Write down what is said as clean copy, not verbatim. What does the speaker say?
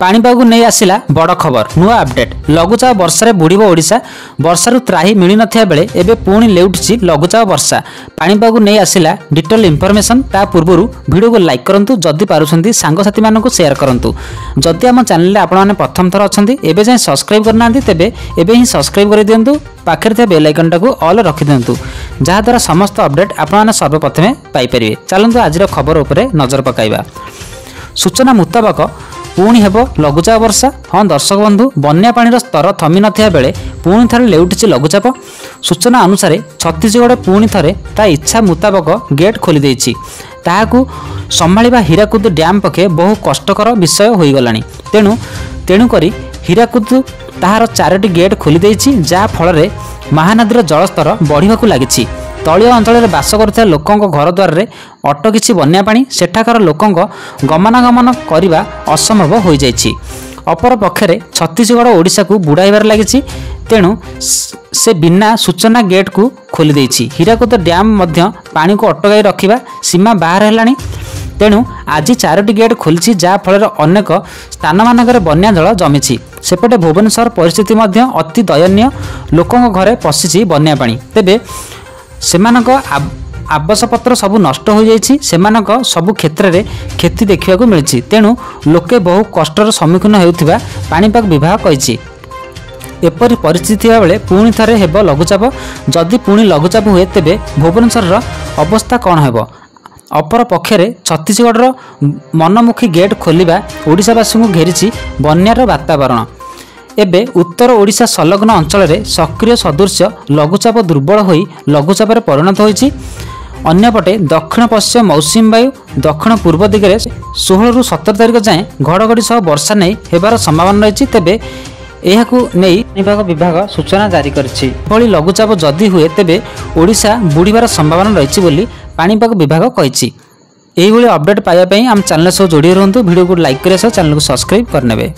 पाणीपाग नहीं आसला बड़ खबर नुआ अपडेट लघुचाप वर्षा बुड़ब ओडिशा वर्षारू त्राही मिल नथिया बेले एबे पुणी लेउटछि लघुचाप वर्षा पाणीपाग नहीं आसला डिटेल इनफॉरमेशन ता पूर्वरु वीडियो को लाइक करंतु जदि पारुछंती सांगसाथी मानकु शेयर करंतु जदि हम चैनल रे आपण माने प्रथम थर अछंती एबे जाय सब्सक्राइब करनांती तेबे एबे ही सब्सक्राइब कर दियंतु पाखरे थे बेल आइकन टाको ऑल रखि दियंतु जहा द्वारा समस्त अपडेट आपण माने सर्वप्रथमे पाई परिबे। चलंतु आजिर खबर उपरे नजर पकाइबा। सूचना मुताबक पुणी हेब लघुचाप वर्षा। हाँ दर्शक बंधु बन्या पानी स्तर थमी नथिया बेले पुणी थे लेउटिछि लघुचाप। सूचना अनुसार छत्तीसगढ़ पुणी थे ता इच्छा मुताबक गेट खोली देछि ताहाकु संभाळिबा हीराकुद डैम पखे बहु कष्टकर विषय होई गलानी। तेणुकरी हीराकुद ताहार 4टी गेट खोली देछि जा फल महानदीर जलस्तर बढ़िबाकु लागिछि। तलिया अंचल में बास कर लोकों घर द्वार अटकी बन्या पानी सेठाकार लोकों गमनागमन करने असंभव हो जाइछि। अपर पक्षरे छत्तीसगढ़ ओडिशा को बुड़ाइबार लगी तेणु से बिना सूचना गेट को खोली देछि। हीराकुद डैम मध्य पानी को अटकाई रखिबा सीमा बाहर हेलानी। तेणु आज 4टी गेट खोली जहाँ फल अनेक स्थान मानक बन्या जल जमी। सेपटे भुवनेश्वर परिस्थिति मध्य अति दयनीय लोकों घरे पशिछि बन्या पानी। तेबे सेमानक आवासपत्र सबू नष्ट हो जाइछि। सेमानक सबू क्षेत्र में क्षति देखा मिली। तेणु लोके बहु कष्टर सम्मुखीन होउथिबा पाणीपाग विभाग कहिछि। एपरी परिस्थिति बेले पुणी थे हेब लघुचाप। जदि पुणी लघुचाप हुए तेबे भुवनेश्वर अवस्था कौन हेब। अपर पक्षरे छत्तीसगढ़ मनमुखी गेट खोलिबा ओडिशावासी को घेरी बन्यार वातावरण। एबे उत्तर ओडिशा संलग्न अंचल में सक्रिय सदृश्य लघुचाप दुर्बल होई लघुचाप परिणत होइछि। अन्यपटे दक्षिण पश्चिम मौसुमी वायु दक्षिण पूर्व दिगरे 16 ରୁ 17 तारिख जाए घड़घड़ी सह वर्षा नहीं हेबार संभावना रही। तेबे एहाकु नहीं पाणीपाग विभाग सूचना जारी करिछि। भली लघुचाप जदि हुए तेबे ओडिशा बुड़ीबार संभावना रही बोली पाणीपाग विभाग कहिछि। एही भली अपडेट पाइबा पई हम चैनल सह जोड़ी रहंतु। वीडियो को लाइक करे चैनल को सब्सक्राइब करनेबे।